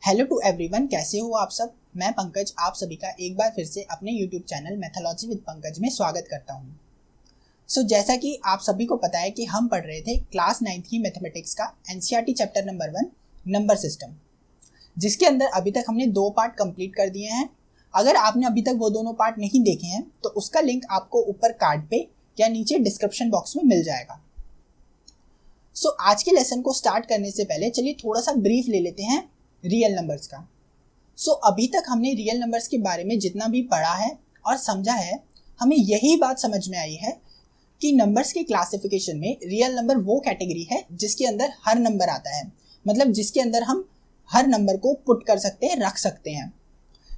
Hello to everyone, कैसे हो आप सब। मैं पंकज आप सभी का एक बार फिर से अपने YouTube channel mythology with Pankaj में स्वागत करता हूँ। जैसा कि आप सभी को पता है कि हम पढ़ रहे थे क्लास 9th की मैथमेटिक्स का NCERT chapter number 1 number system, जिसके अंदर अभी तक हमने 2 पार्ट कंप्लीट कर दिए हैं। अगर आपने अभी तक वो दोनों पार्ट नहीं देखे हैं तो उसका लिंक आपको ऊपर कार्ड पे या नीचे डिस्क्रिप्शन बॉक्स में मिल जाएगा। आज के लेसन को स्टार्ट करने से पहले चलिए थोड़ा सा ब्रीफ ले लेते हैं रियल नंबर्स का। अभी तक हमने रियल नंबर्स के बारे में जितना भी पढ़ा है और समझा है, हमें यही बात समझ में आई है कि नंबर्स के क्लासिफिकेशन में रियल नंबर वो कैटेगरी है जिसके अंदर हर नंबर आता है, मतलब जिसके अंदर हम हर नंबर को पुट कर सकते हैं, रख सकते हैं।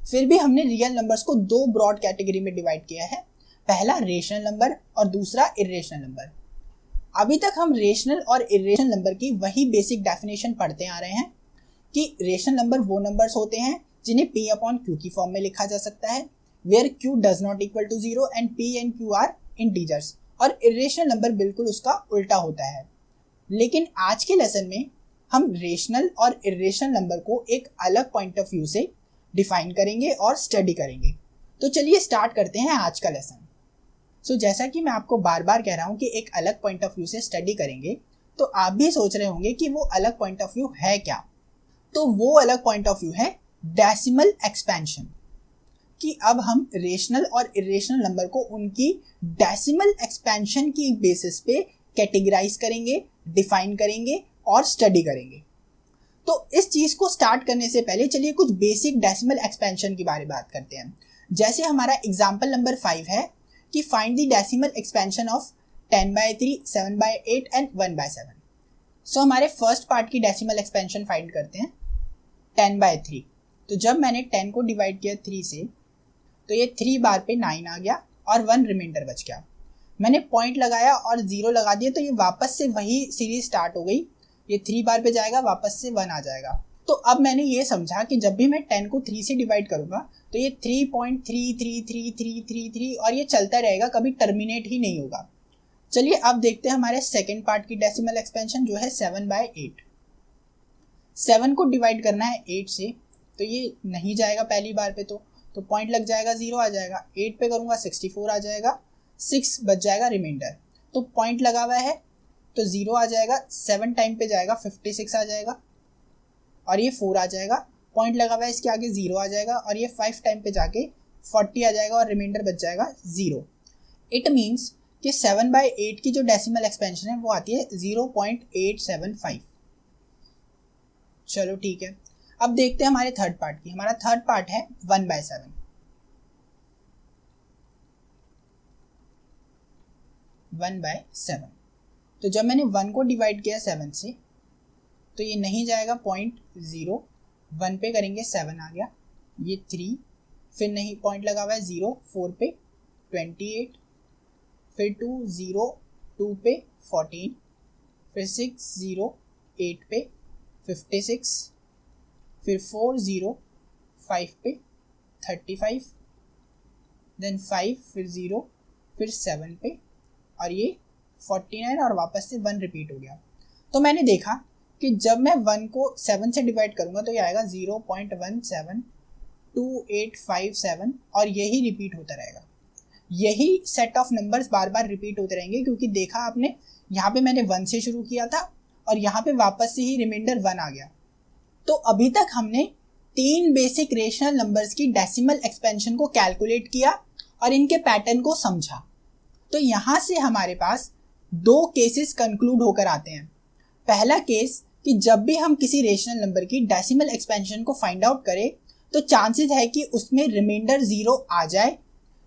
फिर भी हमने रियल नंबर्स को 2 ब्रॉड कैटेगरी में डिवाइड किया है, पहला रेशनल नंबर और दूसरा इर्रेशनल नंबर। अभी तक हम रेशनल और इर्रेशनल नंबर की वही बेसिक डेफिनेशन पढ़ते आ रहे हैं कि रेशनल नंबर वो नंबर्स होते हैं जिन्हें P अपॉन Q की फॉर्म में लिखा जा सकता है, where Q does not equal to 0 and P and Q are integers. और इर्रेशनल नंबर बिल्कुल उसका उल्टा होता है। लेकिन आज के लेसन में हम रेशनल और इर्रेशनल नंबर को एक अलग पॉइंट ऑफ व्यू से डिफाइन करेंगे और स्टडी करेंगे। तो चलिए स्टार्ट करते हैं आज का लेसन। जैसा कि मैं आपको बार बार कह रहा हूँ कि एक अलग पॉइंट ऑफ व्यू से स्टडी करेंगे, तो आप भी सोच रहे होंगे कि वो अलग पॉइंट ऑफ व्यू है क्या। तो वो अलग पॉइंट ऑफ व्यू है डेसिमल एक्सपेंशन, कि अब हम रेशनल और इर्रेशनल नंबर को उनकी डेसिमल एक्सपेंशन की बेसिस पे कैटेगराइज करेंगे, डिफाइन करेंगे और स्टडी करेंगे। तो इस चीज को स्टार्ट करने से पहले चलिए कुछ बेसिक डेसिमल एक्सपेंशन के बारे में बात करते हैं। जैसे हमारा एग्जाम्पल नंबर 5 है कि find the decimal expansion of 10/3, 7/8 and 1/7। हमारे फर्स्ट पार्ट की डेसिमल एक्सपेंशन फाइंड करते हैं 10/3। तो जब मैंने 10 को डिवाइड किया 3 से, तो ये 3 बार पे 9 आ गया और 1 रिमाइंडर बच गया। मैंने पॉइंट लगाया और 0 लगा दिया, तो ये वापस से वही सीरीज स्टार्ट हो गई। ये 3 बार पे जाएगा, वापस से 1 आ जाएगा। तो अब मैंने ये समझा कि जब भी मैं 10 को 3 से डिवाइड करूंगा तो ये 3.33333 और ये चलता रहेगा, कभी टर्मिनेट ही नहीं होगा। चलिए अब देखते हैं हमारे सेकेंड पार्ट की डेसिमल एक्सपेंशन, जो है 7/8। 7 को डिवाइड करना है 8 से, तो ये नहीं जाएगा पहली बार पे, तो पॉइंट लग जाएगा, 0 आ जाएगा। 8 पे करूँगा 64 आ जाएगा, 6 बच जाएगा रिमाइंडर, तो पॉइंट लगा हुआ है तो 0 आ जाएगा। 7 टाइम पे जाएगा 56 आ जाएगा और ये 4 आ जाएगा। पॉइंट लगा हुआ है इसके आगे 0 आ जाएगा और ये 5 टाइम पे जाके 40 आ जाएगा और रिमाइंडर बच जाएगा 0। इट मीन्स कि 7/8 की जो डेसिमल एक्सपेंशन है वो आती है 0.875। चलो ठीक है, अब देखते हैं हमारे थर्ड पार्ट की। हमारा थर्ड पार्ट है 1/7। 1/7, तो जब मैंने 1 को डिवाइड किया 7 से, तो ये नहीं जाएगा, पॉइंट 0। 1 पे करेंगे 7 आ गया, ये 3, फिर नहीं पॉइंट लगा हुआ है 0। 4 पे 28, फिर 2 0, 2 पे 14, फिर 6 0, 8 पे 56, फिर 4 0, 5 पे 35, देन 5, फिर 0, फिर 7 पे और ये 49 और वापस से 1 रिपीट हो गया। तो मैंने देखा कि जब मैं 1 को 7 से डिवाइड करूंगा तो ये आएगा 0.17285 और यही रिपीट होता रहेगा। यही set of numbers bar bar repeat होते रहेंगे, क्योंकि देखा आपने यहाँ पे मैंने 1 से शुरू किया था और यहाँ पे वापस से ही रिमाइंडर 1 आ गया। तो अभी तक हमने 3 बेसिक रेशनल नंबर्स की डेसिमल एक्सपेंशन को कैलकुलेट किया और इनके पैटर्न को समझा। तो यहाँ से हमारे पास 2 केसेस कंक्लूड होकर आते हैं। पहला केस कि जब भी हम किसी रेशनल नंबर की डेसिमल एक्सपेंशन को फाइंड आउट करें तो चांसेस है कि उसमें रिमाइंडर 0 आ जाए,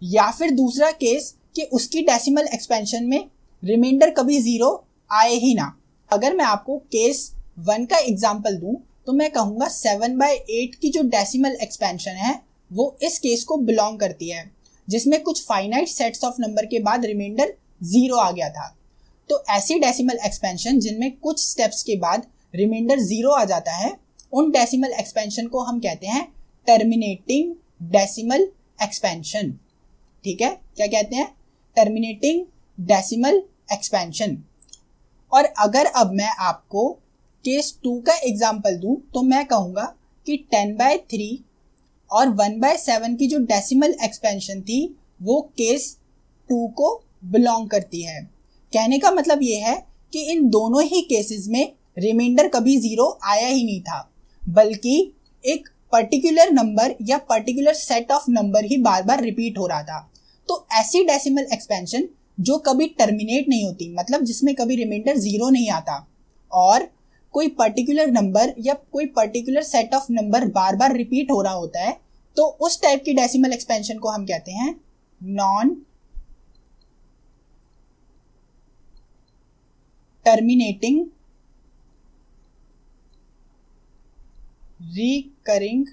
या फिर दूसरा केस कि उसकी डेसिमल एक्सपेंशन में रिमाइंडर कभी 0 आए ही ना। अगर मैं आपको केस 1 का एग्जांपल दूं तो मैं कहूँगा 7/8 की जो डेसिमल एक्सपेंशन है वो इस केस को बिलोंग करती है, जिसमें कुछ फाइनाइट सेट्स ऑफ नंबर के बाद रिमाइंडर 0 आ गया था। तो ऐसी डेसिमल एक्सपेंशन जिनमें कुछ स्टेप्स के बाद रिमाइंडर 0 आ जाता है, उन डेसिमल एक्सपेंशन को हम कहते हैं टर्मिनेटिंग डेसिमल एक्सपेंशन। ठीक है, क्या कहते हैं? Terminating decimal expansion. और अगर अब मैं आपको केस 2 का एग्जांपल दूं तो मैं कहूँगा कि 10/3 और 1/7 की जो डेसिमल एक्सपेंशन थी वो केस 2 को बिलोंग करती है। कहने का मतलब ये है कि इन दोनों ही केसेस में रिमाइंडर कभी 0 आया ही नहीं था, बल्कि एक पर्टिकुलर नंबर या particular set of number he bar bar repeat हो रहा था। तो ऐसी डेसिमल एक्सपेंशन जो कभी टर्मिनेट नहीं होती, मतलब जिसमें कभी रिमाइंडर 0 नहीं आता और कोई पर्टिकुलर नंबर या कोई particular set of number bar bar repeat हो रहा होता है, तो उस टाइप की डेसिमल एक्सपेंशन को हम कहते हैं non terminating recurring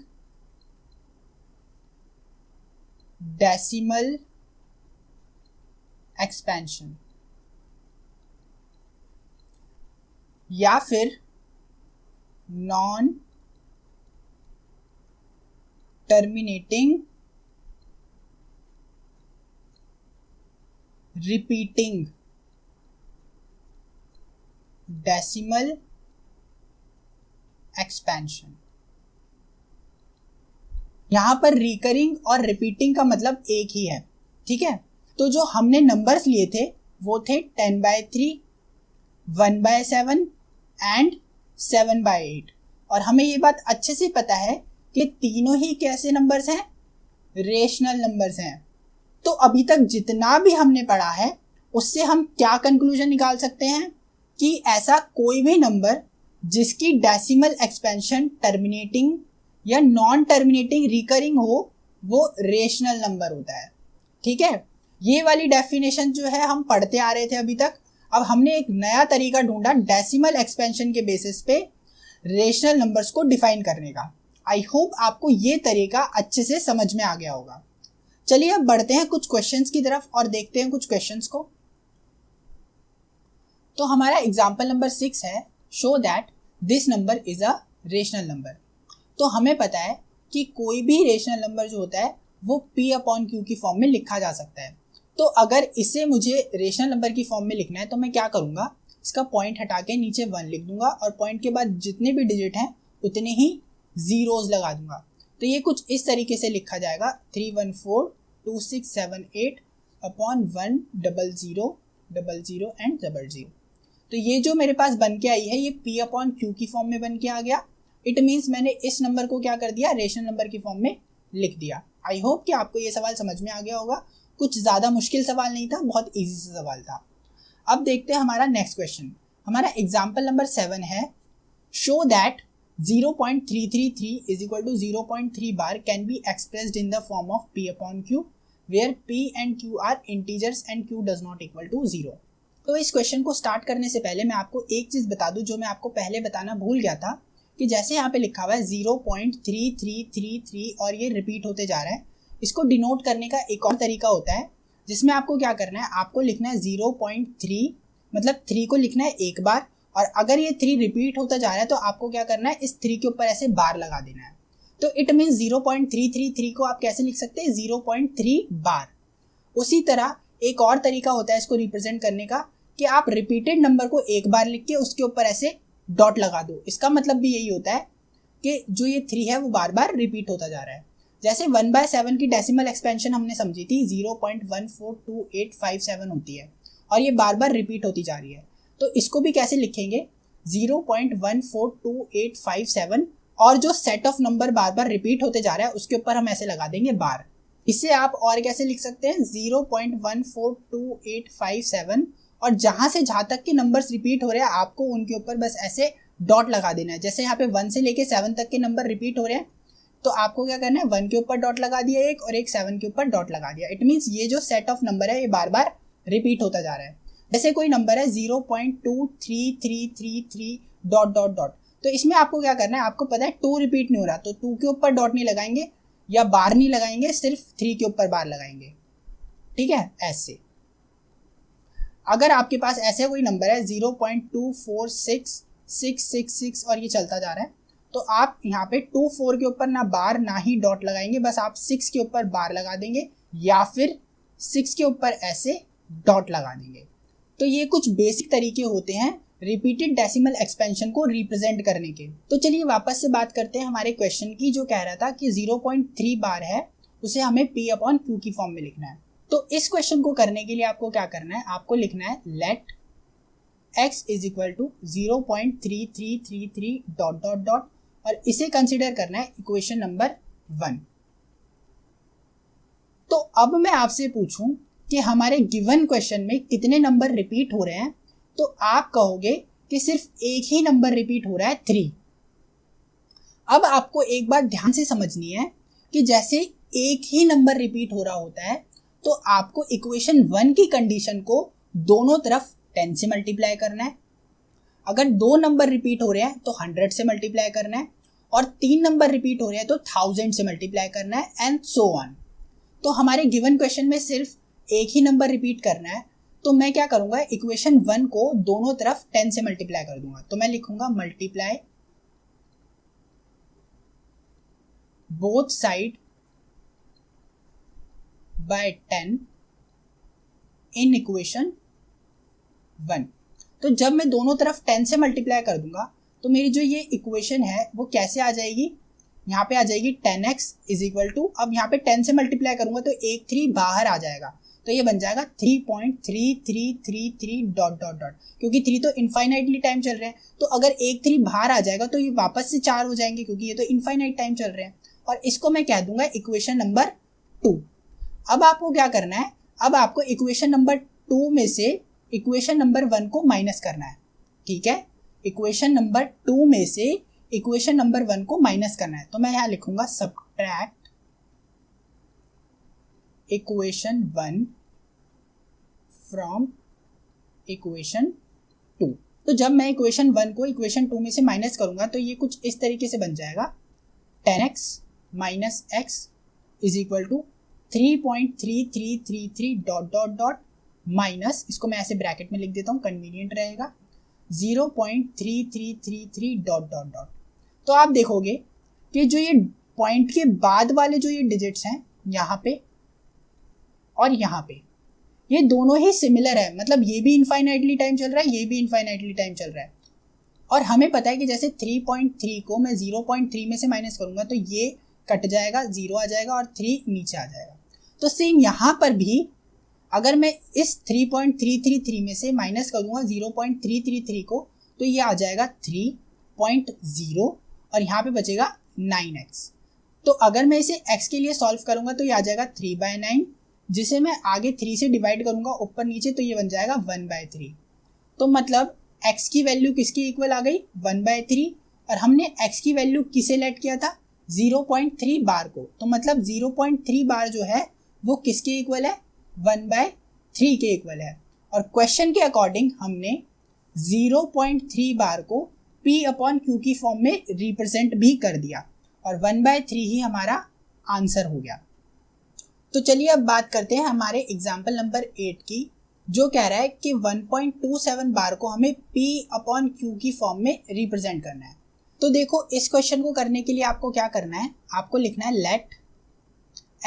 decimal expansion, या फिर non terminating repeating decimal expansion. यहां पर रिकरिंग और रिपीटिंग का मतलब एक ही है, ठीक है। तो जो हमने नंबर्स लिए थे वो थे 10/3, 1/7 एंड 7/8, और हमें ये बात अच्छे से पता है कि तीनों ही कैसे नंबर्स हैं, रेशनल नंबर्स हैं। तो अभी तक जितना भी हमने पढ़ा है उससे हम क्या कंक्लूजन निकाल सकते हैं कि ऐसा कोई भी नंबर जिसकी डेसिमल एक्सपेंशन टर्मिनेटिंग या नॉन टर्मिनेटिंग रिकरिंग हो वो रेशनल नंबर होता है, ठीक है। ये वाली डेफिनेशन जो है हम पढ़ते आ रहे थे अभी तक। अब हमने एक नया तरीका ढूंढा डेसिमल एक्सपेंशन के बेसिस पे रेशनल नंबर्स को डिफाइन करने का। आई होप आपको ये तरीका अच्छे से समझ में आ गया होगा। चलिए अब बढ़ते हैं कुछ क्वेश्चंस की तरफ और देखते हैं कुछ क्वेश्चंस को। तो हमारा एग्जाम्पल नंबर 6 है, show that this number is a rational number. तो हमें पता है कि कोई भी रेशनल नंबर जो होता है वो P/Q की फॉर्म में लिखा जा सकता है। तो अगर इसे मुझे रेशनल नंबर की फॉर्म में लिखना है तो मैं क्या करूँगा, इसका पॉइंट हटा के नीचे 1 लिख दूंगा और पॉइंट के बाद जितने भी डिजिट हैं उतने ही जीरोज लगा दूंगा। तो ये कुछ इस तरीके से लिखा जाएगा 3142678 अपॉन 10000 एंड 00। तो ये जो मेरे पास बन के आई है ये P/Q की फॉर्म में बन के आ गया। इट मीन्स मैंने इस नंबर को क्या कर दिया, रेशनल नंबर की फॉर्म में लिख दिया। आई होप कि आपको ये सवाल समझ में आ गया होगा। कुछ ज़्यादा मुश्किल सवाल नहीं था, बहुत इजी सा सवाल था। अब देखते हैं हमारा नेक्स्ट क्वेश्चन। हमारा एग्जाम्पल नंबर 7 है, show that 0.333 is equal to 0.3 bar can be expressed in the form of P/Q where P and Q are integers and Q does not equal to 0। तो इस क्वेश्चन को start करने से पहले मैं आपको एक चीज़ बता दूं जो मैं आपको पहले बताना भूल गया था, कि जैसे यहाँ पे लिखा हुआ है 0.3333 और ये रिपीट होते जा रहा है, इसको डिनोट करने का एक और तरीका होता है जिसमें आपको क्या करना है, आपको लिखना है 0.3, मतलब 3 को लिखना है एक बार, और अगर ये 3 रिपीट होता जा रहा है तो आपको क्या करना है, इस 3 के ऊपर ऐसे बार लगा देना है। तो इट मीन्स 0.333 को आप कैसे लिख सकते हैं, 0.3 बार। उसी तरह एक और तरीका होता है इसको रिप्रेजेंट करने का, कि आप रिपीटेड नंबर को एक बार लिख के उसके ऊपर ऐसे डॉट लगा दो। इसका मतलब भी यही होता है कि जो ये 3 है वो बार बार रिपीट होता जा रहा है। जैसे 1/7 की डेसिमल एक्सपेंशन हमने समझी थी 0.142857 होती है और ये बार बार रिपीट होती जा रही है। तो इसको भी कैसे लिखेंगे, 0.142857 और जो set of number bar bar repeat होते जा रहा है उसके ऊपर हम ऐसे लगा देंगे बार। इसे आप और कैसे लिख सकते हैं, 0.142857 और जहां से जहां तक के नंबर्स रिपीट हो रहे हैं आपको उनके ऊपर बस ऐसे डॉट लगा देना है। जैसे यहाँ पे 1 से लेके 7 तक के नंबर रिपीट हो रहे हैं तो आपको क्या करना है, 1 के ऊपर डॉट लगा दिया एक और एक 7 के ऊपर डॉट लगा दिया। इट मीन्स ये जो सेट ऑफ नंबर है ये बार बार रिपीट होता जा रहा है। जैसे कोई नंबर है 0.2333 डॉट डॉट डॉट, तो इसमें आपको क्या करना है, आपको पता है 2 रिपीट नहीं हो रहा तो 2 के ऊपर डॉट नहीं लगाएंगे या बार नहीं लगाएंगे, सिर्फ 3 के ऊपर बार लगाएंगे, ठीक है। ऐसे अगर आपके पास ऐसे कोई नंबर है 0.246666 और ये चलता जा रहा है तो आप यहाँ पे 24 के ऊपर ना बार ना ही डॉट लगाएंगे, बस आप 6 के ऊपर बार लगा देंगे या फिर 6 के ऊपर ऐसे डॉट लगा देंगे। तो ये कुछ बेसिक तरीके होते हैं रिपीटेड डेसिमल एक्सपेंशन को रिप्रेजेंट करने के। तो चलिए वापस से बात करते हैं हमारे क्वेश्चन की, जो कह रहा था कि 0.3 बार है उसे हमें P अपॉन Q की फॉर्म में लिखना है। तो इस क्वेश्चन को करने के लिए आपको क्या करना है, आपको लिखना है let x is equal to 0.3333 dot dot dot और इसे कंसिडर करना है इक्वेशन नंबर 1। तो अब मैं आपसे पूछूं कि हमारे गिवन क्वेश्चन में कितने नंबर रिपीट हो रहे हैं, तो आप कहोगे कि सिर्फ एक ही नंबर रिपीट हो रहा है 3। अब आपको एक बात ध्यान से समझनी है कि जैसे एक ही नंबर रिपीट हो रहा होता है तो आपको इक्वेशन 1 की कंडीशन को दोनों तरफ 10 से मल्टीप्लाई करना है। अगर 2 नंबर रिपीट हो रहे हैं तो 100 से मल्टीप्लाई करना है और 3 नंबर रिपीट हो रहे हैं तो 1000 से मल्टीप्लाई करना है एंड सो ऑन। तो हमारे गिवन क्वेश्चन में सिर्फ एक ही नंबर रिपीट करना है, तो मैं क्या करूंगा, इक्वेशन 1 को दोनों तरफ 10 से मल्टीप्लाई कर दूंगा। तो मैं लिखूंगा multiply both side by 10 in equation 1। तो जब मैं दोनों तरफ 10 से मल्टीप्लाई कर दूंगा तो मेरी जो ये इक्वेशन है वो कैसे आ जाएगी, यहाँ पे आ जाएगी 10x इज इक्वल टू, अब यहाँ पे 10 से मल्टीप्लाई करूंगा तो एक 3 बाहर आ जाएगा, तो ये बन जाएगा 3.3333 डॉट डॉट डॉट, क्योंकि 3 तो इनफाइनाइटली टाइम चल रहे हैं, तो अगर एक 3 बाहर आ जाएगा तो ये वापस से 4 हो जाएंगे क्योंकि ये तो इनफाइनाइट टाइम चल रहे हैं। और इसको मैं कह दूंगा इक्वेशन नंबर 2। अब आपको क्या करना है, अब आपको इक्वेशन नंबर 2 में से इक्वेशन नंबर 1 को माइनस करना है। ठीक है, इक्वेशन नंबर 2 में से इक्वेशन नंबर 1 को माइनस करना है। तो मैं यहाँ लिखूंगा सबट्रैक्ट इक्वेशन 1 फ्रॉम इक्वेशन 2। तो जब मैं इक्वेशन 1 को इक्वेशन 2 में से माइनस करूंगा तो ये कुछ इस तरीके से बन जाएगा 10x minus x is equal to 3.3333 dot dot dot minus, इसको मैं ऐसे ब्रैकेट में लिख देता हूँ कन्वीनियंट रहेगा, 0.3333 डॉट डॉट डॉट। तो आप देखोगे कि जो ये पॉइंट के बाद वाले जो ये डिजिट्स हैं यहाँ पे और यहाँ पे, ये दोनों ही सिमिलर है, मतलब ये भी इनफाइनाइटली टाइम चल रहा है, ये भी इनफाइनाइटली टाइम चल रहा है। और हमें पता है कि जैसे 3.3 को मैं 0.3 में से माइनस करूंगा तो ये कट जाएगा, 0 आ जाएगा और 3 नीचे आ जाएगा। तो सेम यहाँ पर भी अगर मैं इस 3.333 में से माइनस कर दूंगा 0.333 को तो ये आ जाएगा 3.0 और यहाँ पे बचेगा 9x। तो अगर मैं इसे x के लिए सॉल्व करूंगा तो ये आ जाएगा 3/9, जिसे मैं आगे 3 से डिवाइड करूंगा ऊपर नीचे तो ये बन जाएगा 1/3। तो मतलब x की वैल्यू किसकी इक्वल आ गई, 1/3, और हमने x की वैल्यू किसे लेट किया था, 0.3 बार को। तो मतलब 0.3 बार जो है वो किसके इक्वल है, 1/3 के इक्वल है। और क्वेश्चन के अकॉर्डिंग हमने 0.3 बार को P अपॉन Q की फॉर्म में रिप्रेजेंट भी कर दिया और 1/3 ही हमारा आंसर हो गया। तो चलिए अब बात करते हैं हमारे एग्जाम्पल नंबर 8 की, जो कह रहा है कि 1.27 बार को हमें P अपॉन Q की फॉर्म में रिप्रेजेंट करना है। तो देखो इस क्वेश्चन को करने के लिए आपको क्या करना है, आपको लिखना है let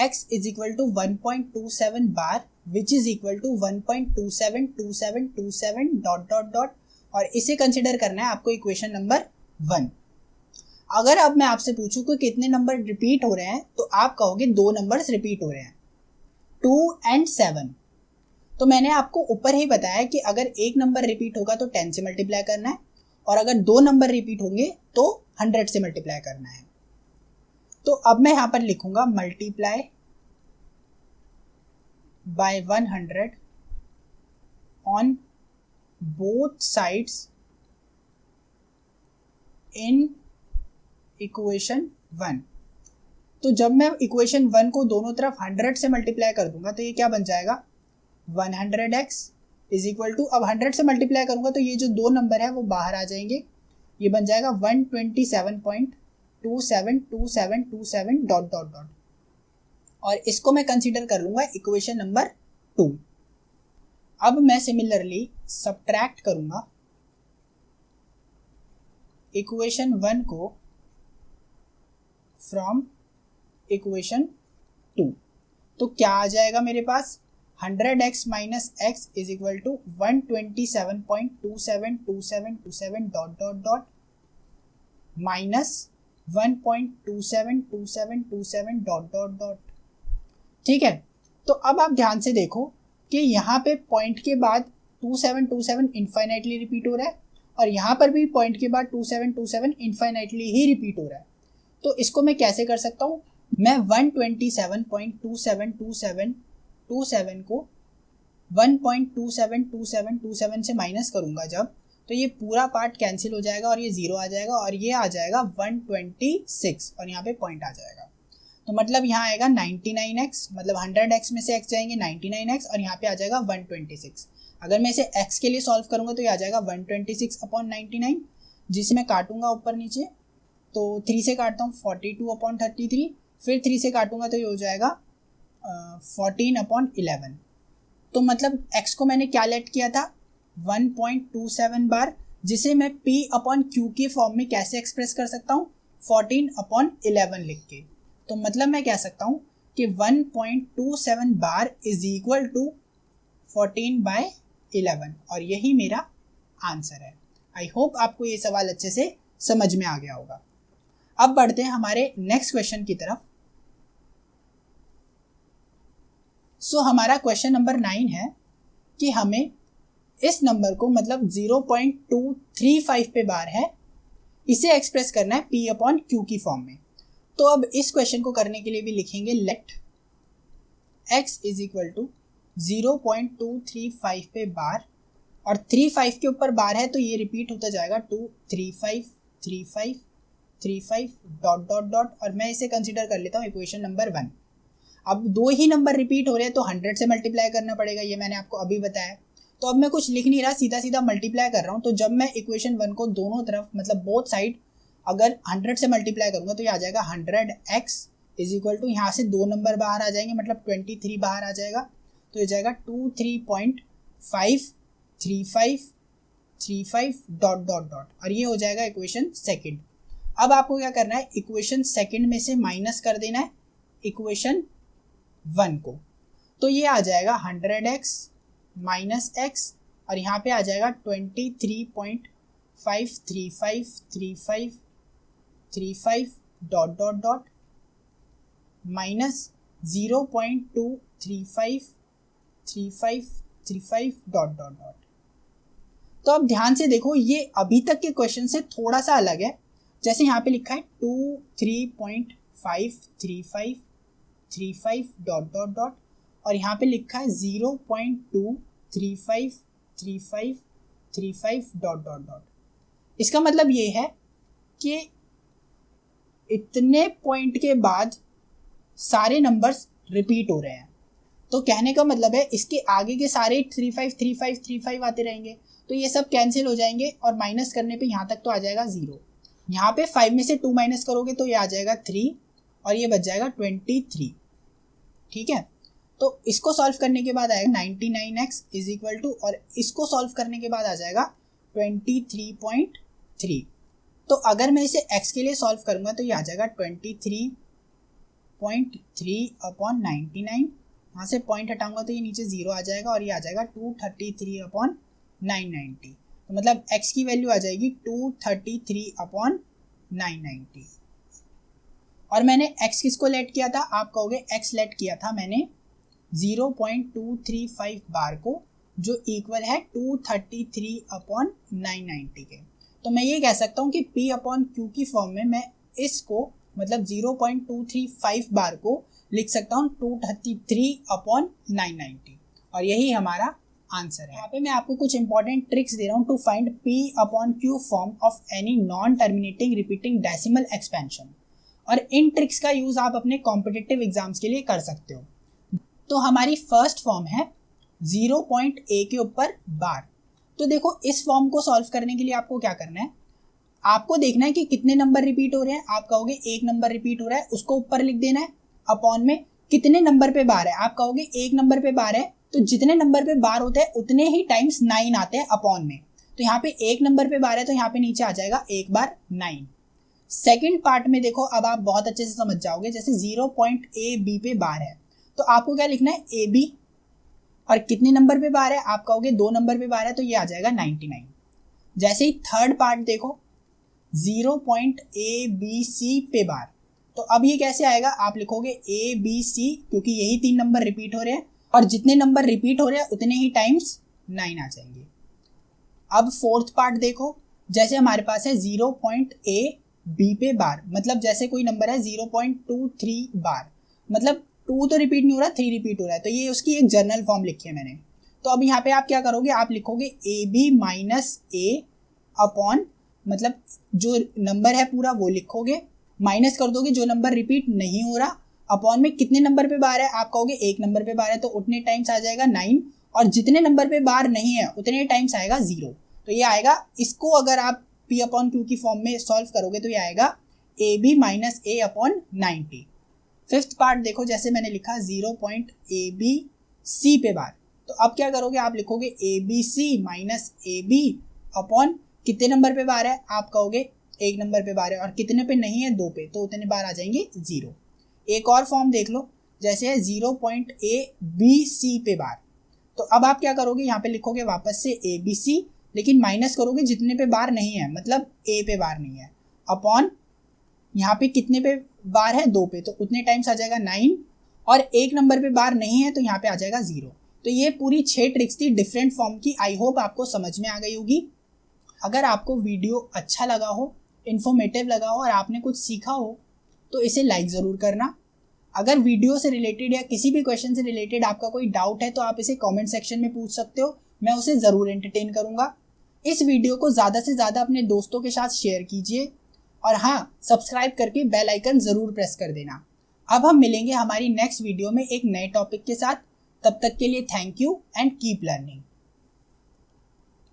x is equal to 1.27 bar which is equal to 1.272727 dot dot dot, और इसे कंसिडर करना है आपको इक्वेशन नंबर 1। अगर अब मैं आपसे पूछूं कि कितने नंबर रिपीट हो रहे हैं तो आप कहोगे 2 नंबर्स रिपीट हो रहे हैं, 2 and 7। तो मैंने आपको ऊपर ही बताया कि अगर एक नंबर रिपीट होगा तो 10 से मल्टीप्लाई करना है और अगर 2 नंबर रिपीट होंगे तो 100 से मल्टीप्लाई करना है। तो अब मैं यहाँ पर लिखूंगा multiply by 100 on both sides in equation 1। तो जब मैं इक्वेशन 1 को दोनों तरफ 100 से मल्टीप्लाई कर दूंगा तो ये क्या बन जाएगा, 100x इज इक्वल टू, अब 100 से मल्टीप्लाई करूंगा तो ये जो 2 नंबर है वो बाहर आ जाएंगे, ये बन जाएगा 127.272727 डॉट डॉट डॉट, और इसको मैं कंसीडर कर लूंगा इक्वेशन नंबर 2। अब मैं सिमिलरली सब्ट्रैक्ट करूंगा इक्वेशन 1 को फ्रॉम इक्वेशन 2। तो क्या आ जाएगा मेरे पास, 100x minus x is equal to 127.272727 dot minus 1.272727 dot. ठीक है, तो अब आप ध्यान से देखो कि यहाँ पे पॉइंट के बाद 2727 इनफाइनाइटली रिपीट हो रहा है और यहाँ पर भी पॉइंट के बाद 2727 इनफाइनाइटली ही रिपीट हो रहा है। तो इसको मैं कैसे कर सकता हूँ, मैं 127.272727 को 1.272727 से माइनस करूँगा जब, तो ये पूरा पार्ट कैंसिल हो जाएगा और ये 0 आ जाएगा और ये आ जाएगा 126 और यहाँ पे पॉइंट आ जाएगा। तो मतलब यहाँ आएगा 99x, मतलब 100x में से x जाएंगे 99x और यहाँ पे आ जाएगा 126। अगर मैं इसे x के लिए सॉल्व करूँगा तो ये आ जाएगा 126/99, जिसे मैं काटूंगा ऊपर नीचे, तो 3 से काटता हूँ 42/33, फिर 3 से काटूंगा तो ये हो जाएगा 14/11। तो मतलब x को मैंने क्या लेट किया था 1.27 बार, जिसे मैं p/q के फॉर्म में कैसे एक्सप्रेस कर सकता हूँ 14/11 लिख के। तो मतलब मैं कह सकता हूँ कि 1.27 बार इज इक्वल टू 14/11 और यही मेरा आंसर है। आई होप आपको ये सवाल अच्छे से समझ में आ गया होगा। अब बढ़ते हैं हमारे नेक्स्ट क्वेश्चन की तरफ। सो हमारा क्वेश्चन नंबर 9 है कि हमें इस नंबर को, मतलब 0.235 पे बार है, इसे एक्सप्रेस करना है p/q की फॉर्म में। तो अब इस क्वेश्चन को करने के लिए भी लिखेंगे let x is equal to 0.235 पे बार, और 35 के ऊपर बार है तो ये रिपीट होता जाएगा 235 35 35 डॉट, और मैं इसे कंसीडर कर लेता हूँ इक्वेशन नंबर 1। अब दो ही नंबर रिपीट हो रहे हैं तो 100 से मल्टीप्लाई करना पड़ेगा, ये मैंने आपको अभी बताया। तो अब मैं कुछ लिख नहीं रहा, सीधा सीधा मल्टीप्लाई कर रहा हूँ। तो जब मैं इक्वेशन 1 को दोनों तरफ, मतलब बोथ साइड अगर 100 से मल्टीप्लाई करूंगा तो ये आ जाएगा 100x इज इक्वल टू, यहाँ से 2 नंबर बाहर आ जाएंगे, मतलब 23 बाहर आ जाएगा, तो ये जाएगा 23.53535 डॉट, और ये हो जाएगा इक्वेशन सेकंड। अब आपको क्या करना है, इक्वेशन सेकंड में से माइनस कर देना है इक्वेशन 1 को, तो ये आ जाएगा 100x माइनस x और यहाँ पे आ जाएगा 23.53535 डॉट माइनस 0.23535 डॉट। तो अब ध्यान से देखो, ये अभी तक के क्वेश्चन से थोड़ा सा अलग है। जैसे यहाँ पे लिखा है 23.53535 डॉट और यहाँ पे लिखा है 0.23535 डॉट। इसका मतलब ये है कि इतने पॉइंट के बाद सारे नंबर्स रिपीट हो रहे हैं। तो कहने का मतलब है इसके आगे के सारे 35 आते रहेंगे, तो ये सब कैंसिल हो जाएंगे और माइनस करने पे यहाँ तक तो आ जाएगा 0। यहाँ पे 5 में से 2 माइनस करोगे तो ये आ जाएगा 3 और ये बच जाएगा 23। ठीक है, तो इसको सॉल्व करने के बाद आएगा 99x इज इक्वल टू, और इसको सॉल्व करने के बाद आ जाएगा 23.3। तो अगर मैं इसे x के लिए सॉल्व करूंगा तो ये आ जाएगा 23.3/99। यहाँ से पॉइंट हटाऊंगा तो ये नीचे 0 आ जाएगा और ये आ जाएगा 233/990। तो मतलब x की वैल्यू आ जाएगी 233/990। और मैंने x किसको लेट किया था, आप कहोगे x लेट किया था मैंने 0.235 बार को, जो इक्वल है 233/990 के। तो मैं ये कह सकता हूँ कि p/q की फॉर्म में मैं इसको, मतलब 0.235 बार को लिख सकता हूँ 233/990 और यही हमारा आंसर है। यहाँ पे मैं आपको कुछ इंपॉर्टेंट ट्रिक्स दे रहा हूँ to find p/q form of any non terminating repeating decimal expansion, और इन ट्रिक्स का यूज आप अपने कॉम्पिटिटिव एग्जाम्स के लिए कर सकते हो। तो हमारी फर्स्ट फॉर्म है 0.a के ऊपर बार। तो देखो, इस फॉर्म को सॉल्व करने के लिए आपको क्या करना है, आपको देखना है कि कितने नंबर रिपीट हो रहे हैं। आप कहोगे एक नंबर रिपीट हो रहा है, उसको ऊपर लिख देना है, अपॉन में कितने नंबर पे बार है, आप कहोगे एक नंबर पे बार है, तो जितने नंबर पे बार होते हैं उतने ही टाइम्स 9 आते हैं अपॉन में। तो यहाँ पे एक नंबर पे बार है तो यहाँ पे नीचे आ जाएगा एक बार 9। सेकेंड पार्ट में देखो, अब आप बहुत अच्छे से समझ जाओगे। जैसे 0.ab पे बार है तो आपको क्या लिखना है, ab और कितने नंबर पे बार है, आप कहोगे 2 नंबर पे बार है, तो ये आ जाएगा 99। जैसे ही थर्ड पार्ट देखो 0.ABC पे बार, तो अब ये कैसे आएगा, आप लिखोगे ABC क्योंकि यही 3 नंबर रिपीट हो रहे हैं और जितने नंबर रिपीट हो रहे हैं उतने ही टाइम्स 9 आ जाएंगे। अब फोर्थ पार्ट देखो, जैसे हमारे पास है 0.AB पे बार, मतलब जैसे कोई नंबर है 0.23 बार, मतलब 2 तो रिपीट नहीं हो रहा, 3 रिपीट हो रहा है, तो ये उसकी एक जर्नल फॉर्म लिखी है मैंने। तो अब यहाँ पे आप क्या करोगे, आप लिखोगे AB माइनस A अपॉन, मतलब जो नंबर है पूरा वो लिखोगे, माइनस कर दोगे जो नंबर रिपीट नहीं हो रहा, अपॉन में कितने नंबर पे बार है, आप कहोगे 1 नंबर पे बार है, तो उतने टाइम्स आ जाएगा 9, और जितने नंबर पे बार नहीं है उतने टाइम्स आएगा 0। तो ये आएगा, इसको अगर आप P अपॉन Q की फॉर्म में सॉल्व करोगे तो ये आएगा AB minus A upon 90। Fifth part देखो, जैसे मैंने लिखा 0.ABC पे बार, तो अब क्या करोगे, आप लिखोगे ABC माइनस AB अपॉन कितने नंबर पे बार है, आप कहोगे 1 नंबर पे बार है, और कितने पे नहीं है 2 पे, तो उतने बार आ जाएंगे 0। एक और फॉर्म देख लो, जैसे है 0.ABC पे बार, तो अब आप क्या करोगे, यहाँ पे लिखोगे वापस से ABC, लेकिन माइनस करोगे जितने पे बार नहीं है, मतलब A पे बार नहीं है, अपॉन यहाँ पे कितने पे बार है 2 पे, तो उतने टाइम्स आ जाएगा 9, और 1 नंबर पे बार नहीं है तो यहाँ पे आ जाएगा 0। तो ये पूरी 6 ट्रिक्स थी डिफरेंट फॉर्म की। आई होप आपको समझ में आ गई होगी। अगर आपको वीडियो अच्छा लगा हो, इन्फॉर्मेटिव लगा हो और आपने कुछ सीखा हो तो इसे लाइक ज़रूर करना। अगर वीडियो से रिलेटेड या किसी भी क्वेश्चन से रिलेटेड आपका कोई डाउट है तो आप इसे कमेंट सेक्शन में पूछ सकते हो, मैं उसे ज़रूर एंटरटेन करूँगा। इस वीडियो को ज़्यादा से ज़्यादा अपने दोस्तों के साथ शेयर कीजिए, और हाँ, सब्सक्राइब करके बेल आइकन ज़रूर प्रेस कर देना। अब हम मिलेंगे हमारी नेक्स्ट वीडियो में एक नए टॉपिक के साथ। तब तक के लिए thank you and keep learning.